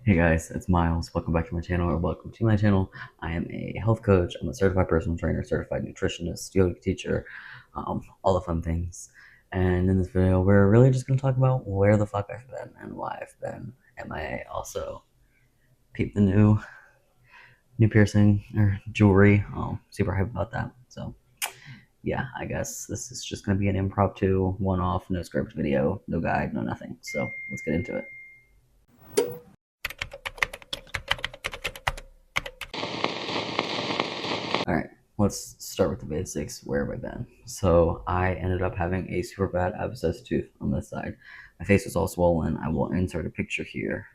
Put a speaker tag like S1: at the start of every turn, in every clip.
S1: Hey guys, it's Miles. Welcome back to my channel, or welcome to my channel. I am a health coach. I'm a certified personal trainer, certified nutritionist, yoga teacher, all the fun things. And in this video, we're really just going to talk about where the fuck I've been and why I've been MIA. Also, peep the new piercing or jewelry. Super hype about that. So yeah, I guess this is just going to be an impromptu, one-off, no script video, no guide, no nothing. So let's get into it. All right, let's start with the basics. Where have I been? So I ended up having a super bad abscess tooth on this side. My face was all swollen. I will insert a picture here.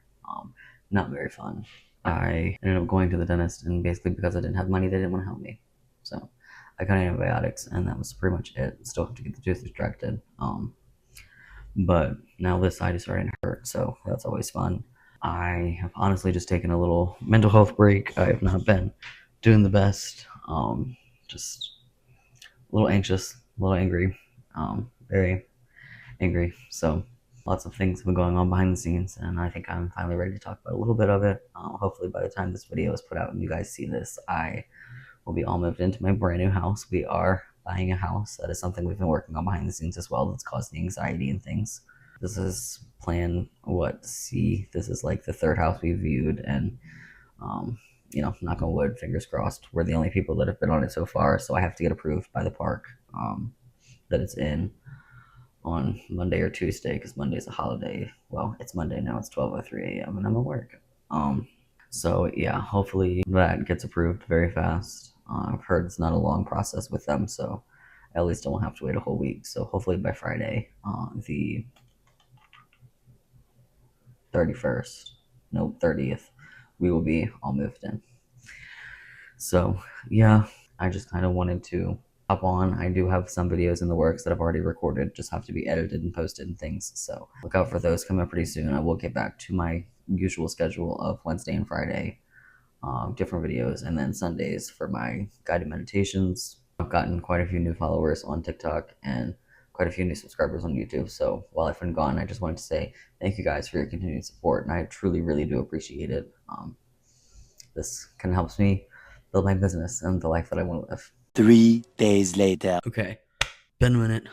S1: Not very fun. I ended up going to the dentist, and basically because I didn't have money, they didn't want to help me. So I got antibiotics, and that was pretty much it. Still have to get the tooth extracted. But now this side is starting to hurt, so that's always fun. I have honestly just taken a little mental health break. I have not been doing the best. Just a little anxious, a little angry, very angry. So lots of things have been going on behind the scenes, and I think I'm finally ready to talk about a little bit of it. Hopefully by the time this video is put out and you guys see this, I will be all moved into my brand new house. We are buying a house. That is something we've been working on behind the scenes as well. That's caused the anxiety and things. This is plan C. This is like the third house we viewed, and knock on wood, fingers crossed, we're the only people that have been on it so far. So I have to get approved by the park that it's in on Monday or Tuesday, because Monday's a holiday. Well, it's Monday now. It's 12:03 a.m. and I'm at work. So yeah, hopefully that gets approved very fast. I've heard it's not a long process with them, so at least I won't have to wait a whole week. So hopefully by Friday, the 30th, we will be all moved in. So yeah, I just kind of wanted to hop on. I do have some videos in the works that I've already recorded, just have to be edited and posted and things. So look out for those coming up pretty soon. I will get back to my usual schedule of Wednesday and Friday, different videos, and then Sundays for my guided meditations. I've gotten quite a few new followers on TikTok and quite a few new subscribers on YouTube. So while I've been gone, I just wanted to say thank you guys for your continued support, and I truly, really do appreciate it. This kind of helps me build my business and the life that I want to live.
S2: 3 days later.
S1: Okay, been a minute,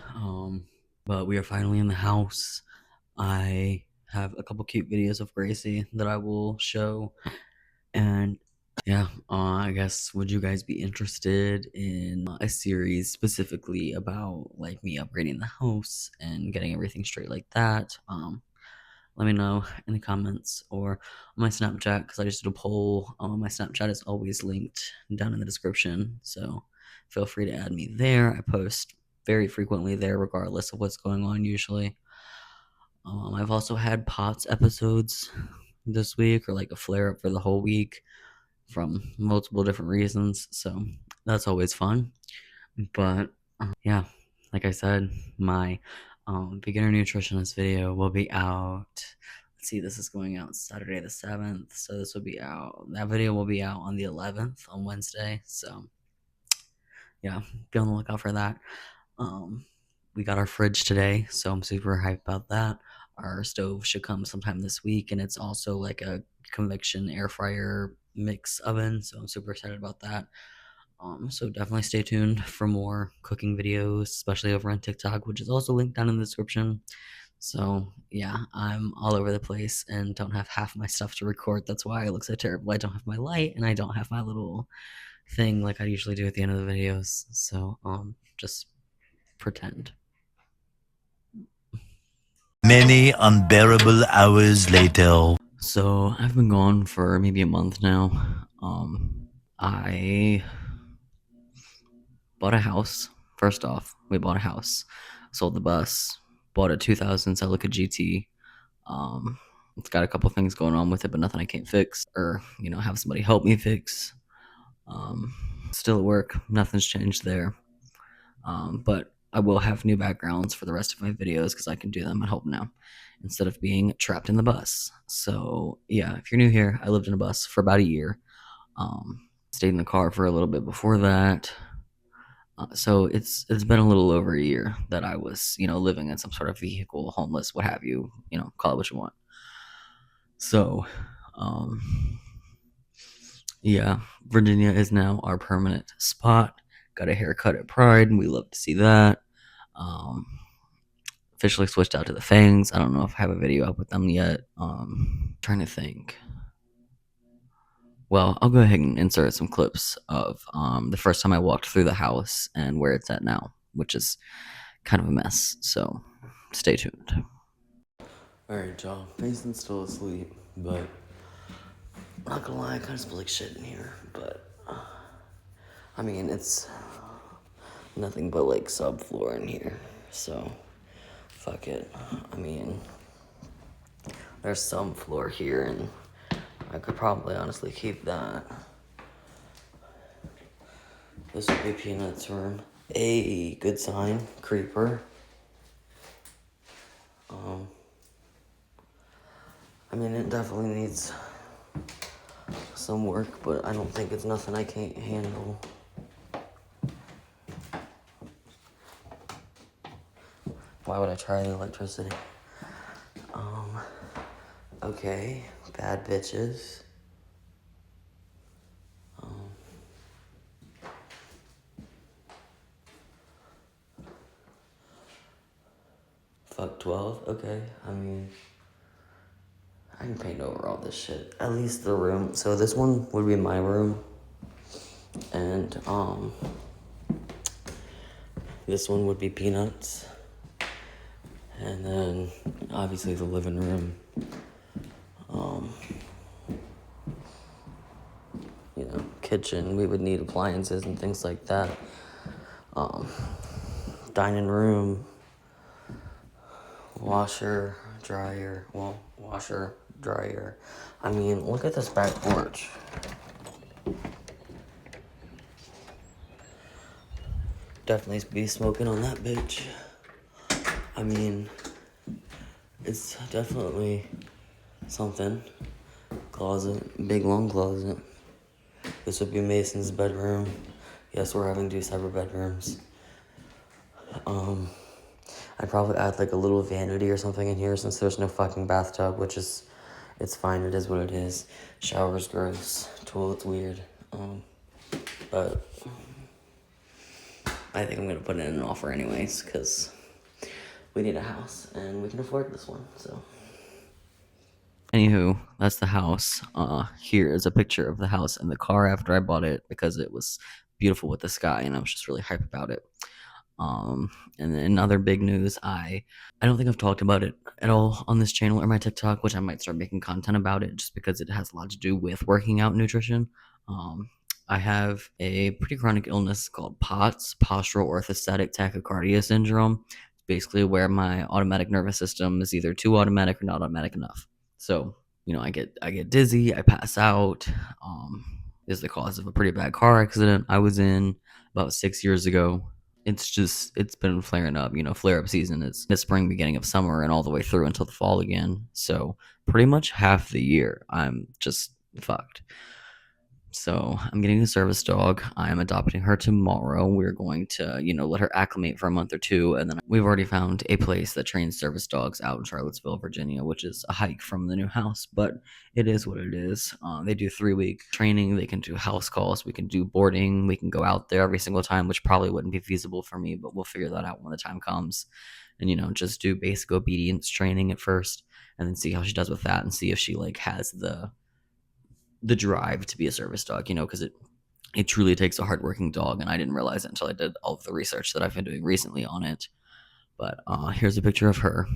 S1: but we are finally in the house. I have a couple cute videos of Gracie that I will show, and yeah, I guess, would you guys be interested in a series specifically about like me upgrading the house and getting everything straight like that? Let me know in the comments or on my Snapchat, because I just did a poll. My Snapchat is always linked down in the description, so feel free to add me there. I post very frequently there, regardless of what's going on usually. I've also had POTS episodes this week, or like a flare up for the whole week from multiple different reasons, so that's always fun. But yeah, like I said, my beginner nutritionist video will be out. Let's see, this is going out Saturday the 7th, so this will be out. That video will be out on the 11th, on Wednesday. So yeah, be on the lookout for that. We got our fridge today, so I'm super hyped about that. Our stove should come sometime this week, and it's also like a convection air fryer mix oven, so I'm super excited about that. So definitely stay tuned for more cooking videos, especially over on TikTok, which is also linked down in the description. So yeah, I'm all over the place and don't have half my stuff to record. That's why it looks so terrible. I don't have my light, and I don't have my little thing like I usually do at the end of the videos. So just pretend.
S2: Many unbearable hours later.
S1: So I've been gone for maybe a month now. I bought a house. First off, we bought a house, sold the bus, bought a 2000 Celica GT. It's got a couple things going on with it, but nothing I can't fix or have somebody help me fix. Still at work, nothing's changed there. But I will have new backgrounds for the rest of my videos because I can do them at home now instead of being trapped in the bus. So yeah, if you're new here, I lived in a bus for about a year. Stayed in the car for a little bit before that. So it's been a little over a year that I was living in some sort of vehicle, homeless, what have you. Call it what you want. So Um, yeah, Virginia is now our permanent spot. Got a haircut at Pride, and we love to see that. Um, Officially switched out to the Fangs. I don't know if I have a video up with them yet. Trying to think. Well, I'll go ahead and insert some clips of the first time I walked through the house and where it's at now, which is kind of a mess. So stay tuned. All right, y'all. Mason's still asleep, but not gonna lie, I kind of smell like shit in here. But I mean, it's nothing but like subfloor in here, so fuck it. I mean, there's some floor here, and I could probably honestly keep that. This would be Peanut's room. A good sign, creeper. Um, I mean, it definitely needs some work, but I don't think it's nothing I can't handle. Why would I try the electricity? Okay, bad bitches. Fuck 12, okay, I mean, I can paint over all this shit. At least the room. So this one would be my room. And, this one would be Peanuts. And then, obviously, the living room. You know, kitchen. We would need appliances and things like that. Dining room. Washer, dryer. Well, washer, dryer. I mean, look at this back porch. Definitely be smoking on that bitch. I mean, it's definitely something. Closet, big long closet. This would be Mason's bedroom. Yes, we're having two separate bedrooms. I'd probably add like a little vanity or something in here since there's no fucking bathtub, which is, it's fine, it is what it is. Shower's gross, toilet's weird. But I think I'm gonna put in an offer anyways, because we need a house and we can afford this one, so. Anywho, that's the house. Here is a picture of the house and the car after I bought it because it was beautiful with the sky and I was just really hyped about it. Um, and then other big news, I don't think I've talked about it at all on this channel or my TikTok, which I might start making content about it just because it has a lot to do with working out nutrition. Um, I have a pretty chronic illness called POTS, postural orthostatic tachycardia syndrome. It's basically where my automatic nervous system is either too automatic or not automatic enough. So, you know, I get dizzy, I pass out. Is the cause of a pretty bad car accident I was in about 6 years ago. It's been flaring up. You know, flare up season is the spring, beginning of summer, and all the way through until the fall again. So pretty much half the year I'm just fucked. So I'm getting a service dog. I'm adopting her tomorrow. We're going to, you know, let her acclimate for a month or two, and then we've already found a place that trains service dogs out in Charlottesville, Virginia, which is a hike from the new house, but it is what it is. They do 3 week training. They can do house calls. We can do boarding. We can go out there every single time, which probably wouldn't be feasible for me, but we'll figure that out when the time comes. And you know, just do basic obedience training at first, and then see how she does with that, and see if she like has the drive to be a service dog, you know, because it truly takes a hardworking dog, and I didn't realize it until I did all of the research that I've been doing recently on it. But here's a picture of her.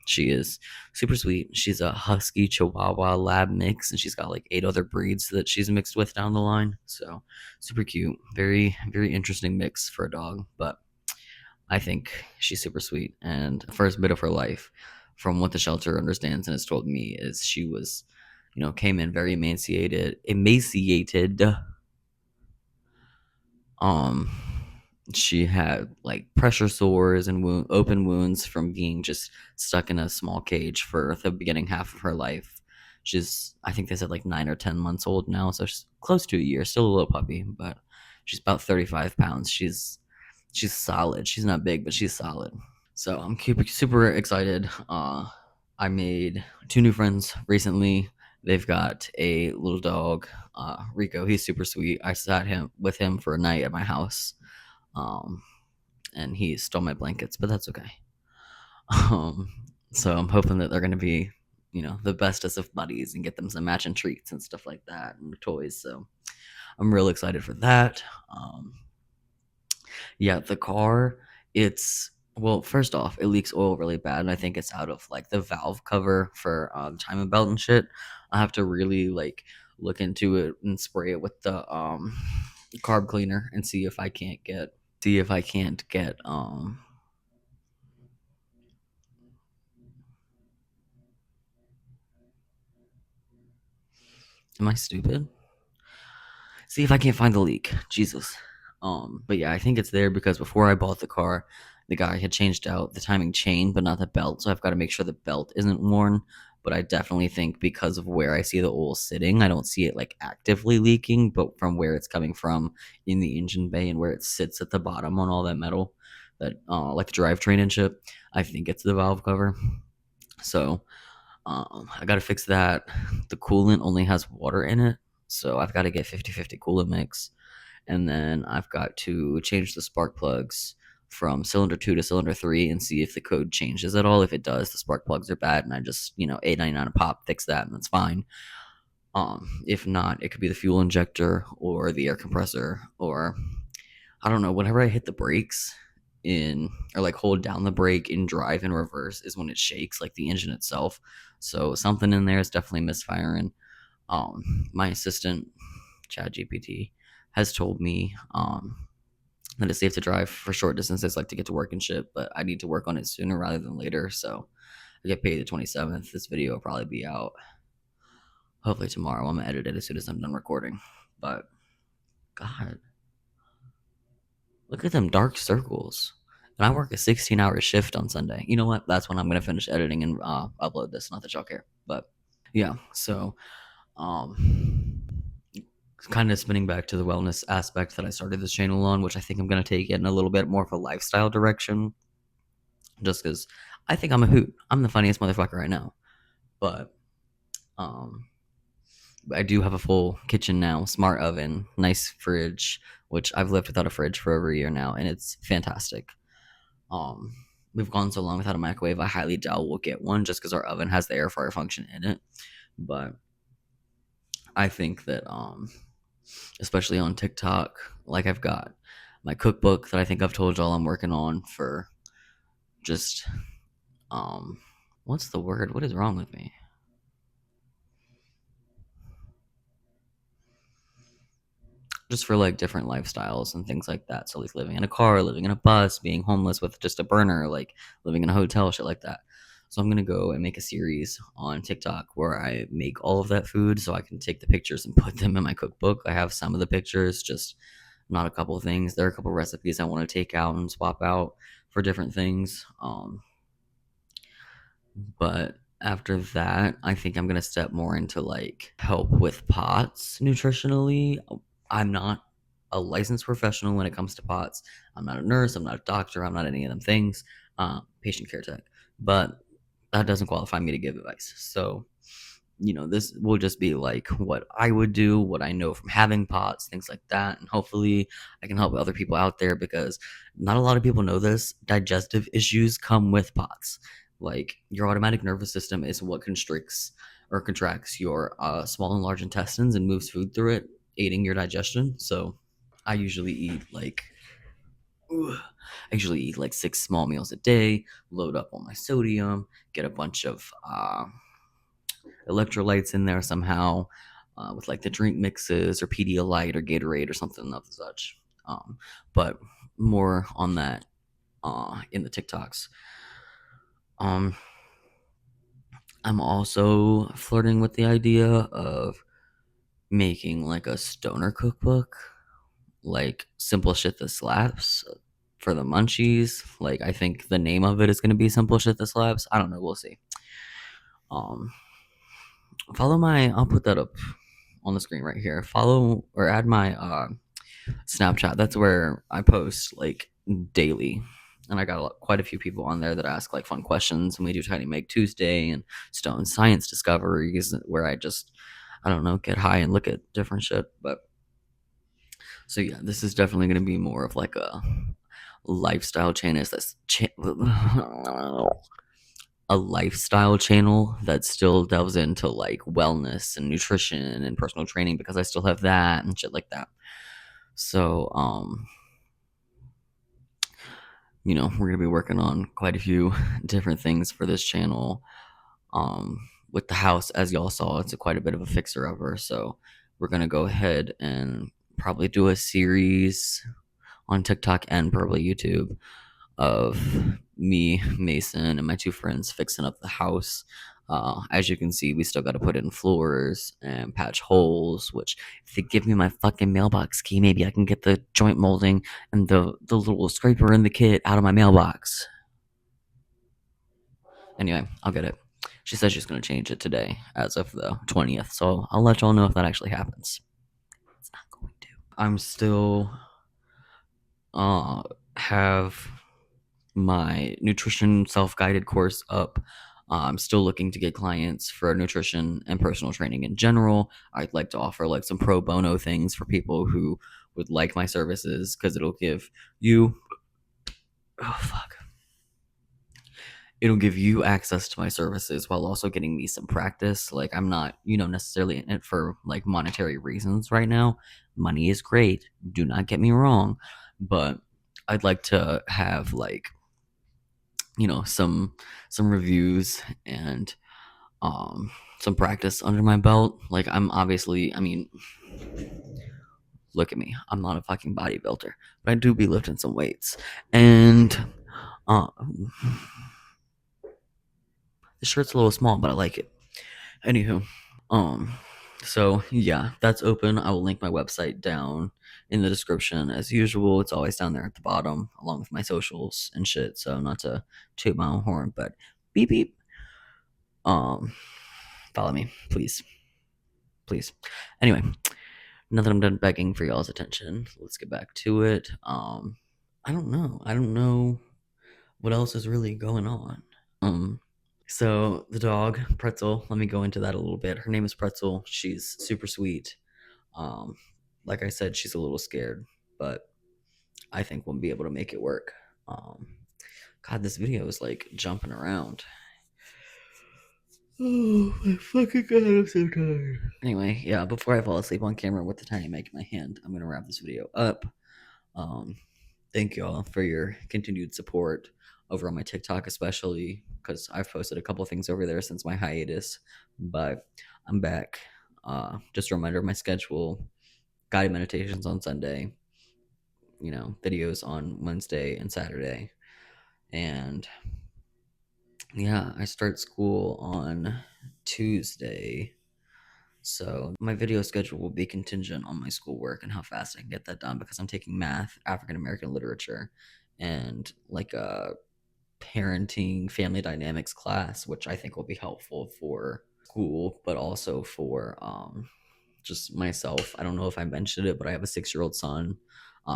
S1: She is super sweet. She's a husky chihuahua lab mix, and she's got like 8 other breeds that she's mixed with down the line. So super cute, very very interesting mix for a dog. But I think she's super sweet. And the first bit of her life, from what the shelter understands and has told me, is she was, you know, came in very emaciated. Um, she had like pressure sores and open wounds from being just stuck in a small cage for the beginning half of her life. She's, I think they said like 9 or 10 months old now, so she's close to a year, still a little puppy, but she's about 35 pounds. She's solid. She's not big, but she's solid. So I'm super excited. I made 2 new friends recently. They've got a little dog, Rico. He's super sweet. I sat him with him for a night at my house, um, and he stole my blankets, but that's okay. Um, so I'm hoping that they're going to be, the bestest of buddies and get them some matching treats and stuff like that and toys. So I'm real excited for that. Um, yeah, the car, it's well, first off, it leaks oil really bad, and I think it's out of like the valve cover for timing belt and shit. I have to really like look into it and spray it with the carb cleaner and see if I can't get. Am I stupid? See if I can't find the leak. Jesus. But yeah, I think it's there because before I bought the car, the guy had changed out the timing chain, but not the belt. So I've got to make sure the belt isn't worn. But I definitely think because of where I see the oil sitting, I don't see it like actively leaking, but from where it's coming from in the engine bay and where it sits at the bottom on all that metal, that like the drivetrain and shit, I think it's the valve cover. So I got to fix that. The coolant only has water in it, so I've got to get 50/50 coolant mix. And then I've got to change the spark plugs from cylinder 2 to cylinder 3 and see if the code changes at all. If it does, the spark plugs are bad, and I just, $8.99 a pop, fix that, and that's fine. If not, it could be the fuel injector or the air compressor, or I don't know, whenever I hit the brakes in or like hold down the brake in drive and reverse is when it shakes, like the engine itself. So something in there is definitely misfiring. My assistant, Chad GPT, has told me that it's safe to drive for short distances, like to get to work and shit, but I need to work on it sooner rather than later. So I get paid the 27th. This video will probably be out hopefully tomorrow. I'm gonna edit it as soon as I'm done recording. But God, look at them dark circles. And I work a 16-hour shift on Sunday. You know what? That's when I'm gonna finish editing and upload this. Not that y'all care, but yeah. So, um, kind of spinning back to the wellness aspect that I started this channel on, which I think I'm gonna take it in a little bit more of a lifestyle direction, just because I think I'm a hoot. I'm the funniest motherfucker right now, but um, I do have a full kitchen now, smart oven, nice fridge, which I've lived without a fridge for over a year now, and it's fantastic. Um, we've gone so long without a microwave. I highly doubt we'll get one just because our oven has the air fryer function in it. But I think that, especially on TikTok, like I've got my cookbook that I think I've told y'all I'm working on for just, what's the word? What is wrong with me? Just for like different lifestyles and things like that. So like living in a car, living in a bus, being homeless with just a burner, like living in a hotel, shit like that. So I'm gonna go and make a series on TikTok where I make all of that food so I can take the pictures and put them in my cookbook. I have some of the pictures, just not a couple of things. There are a couple of recipes I want to take out and swap out for different things. But after that, I think I'm gonna step more into like help with pots nutritionally. I'm not a licensed professional when it comes to pots. I'm not a nurse. I'm not a doctor. I'm not any of them things. Patient care tech, but that doesn't qualify me to give advice. So this will just be like what I would do, what I know from having pots, things like that. And hopefully I can help other people out there because not a lot of people know this. Digestive issues come with pots. Like your automatic nervous system is what constricts or contracts your small and large intestines and moves food through it, aiding your digestion. So I usually eat like I usually eat like 6 small meals a day, load up on my sodium, get a bunch of electrolytes in there somehow with like the drink mixes or Pedialyte or Gatorade or something of such. But more on that in the TikToks. Um, I'm also flirting with the idea of making like a stoner cookbook, like simple shit that slaps for the munchies. Like I think the name of it is going to be simple shit that slaps. I don't know. We'll see. Um, follow my. I'll put that up on the screen right here. Follow or add my Snapchat. That's where I post like daily. and I got quite a few people on there that ask like fun questions, and we do Tiny Make Tuesday and Stone Science Discoveries, where I don't know, get high and look at different shit. But so yeah, this is definitely going to be more of like a lifestyle channel. A lifestyle channel that still delves into like wellness and nutrition and personal training, because I still have that and shit like that. So we're gonna be working on quite a few different things for this channel. With the house, as y'all saw, it's quite a bit of a fixer upper. So we're gonna go ahead and probably do a series on TikTok and probably YouTube of me, Mason, and my two friends fixing up the house. As you can see, we still got to put in floors and patch holes. Which, if they give me my fucking mailbox key, maybe I can get the joint molding and the little scraper in the kit out of my mailbox. Anyway, I'll get it. She says she's going to change it today, as of the 20th. So I'll let y'all know if that actually happens. It's not going to. I'm still have my nutrition self-guided course up. I'm still looking to get clients for nutrition and personal training in general. I'd like to offer like some pro bono things for people who would like my services, because it'll give you oh fuck it'll give you access to my services while also getting me some practice. Like, I'm not, necessarily in it for like monetary reasons right now. Money is great, do not get me wrong, but I'd like to have like some reviews and some practice under my belt. Like, I'm obviously, I mean, look at me, I'm not a fucking bodybuilder, but I do be lifting some weights. And uh the shirt's a little small, but I like it. Anywho, um so yeah, that's open. I will link my website down in the description as usual. It's always down there at the bottom, along with my socials and shit. So, not to toot my own horn, but beep beep. um Follow me, please, please. Anyway, now that I'm done begging for y'all's attention, let's get back to it. I don't know what else is really going on. So the dog Pretzel, let me go into that a little bit. Her name is Pretzel. She's super sweet. um like I said, she's a little scared, but I think we'll be able to make it work. God, this video is like jumping around. Oh my fucking god, I'm so tired. Anyway, yeah, before I fall asleep on camera with the tiny mic in my hand, I'm gonna wrap this video up. Um, Thank y'all for your continued support over on my TikTok, especially because I've posted a couple things over there since my hiatus, but I'm back. Just a reminder of my schedule: guided meditations on Sunday, videos on Wednesday and Saturday, and yeah, I start school on Tuesday. So my video schedule will be contingent on my schoolwork and how fast I can get that done, because I'm taking math, African American literature, and like a parenting family dynamics class, which I think will be helpful for school, but also for just myself. I don't know if I mentioned it, but I have a 6-year-old son.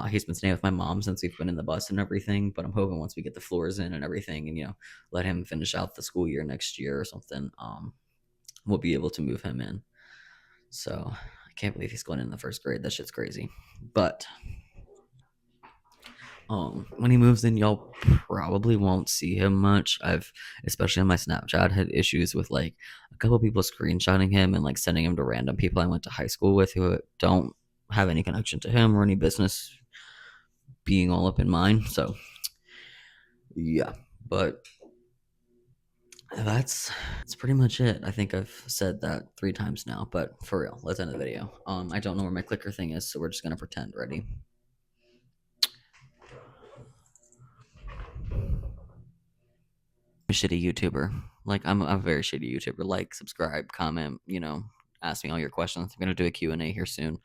S1: He's been staying with my mom since we've been in the bus and everything. But I'm hoping once we get the floors in and everything, and let him finish out the school year next year or something, we'll be able to move him in. So I can't believe he's going in the first grade. That shit's crazy. But when he moves in, y'all probably won't see him much. I've, especially on my Snapchat, had issues with like a couple people screenshotting him and like sending him to random people I went to high school with who don't have any connection to him or any business being all up in mine. So yeah, but that's pretty much it. I think I've said that 3 times now, but for real, let's end the video. I don't know where my clicker thing is, so we're just gonna pretend. Ready? Shitty YouTuber. Like, I'm a very shitty YouTuber. Like, subscribe, comment, ask me all your questions. I'm gonna do a Q&A here soon.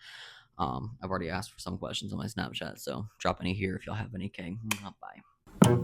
S1: I've already asked for some questions on my Snapchat, so drop any here if y'all have any. Okay, bye.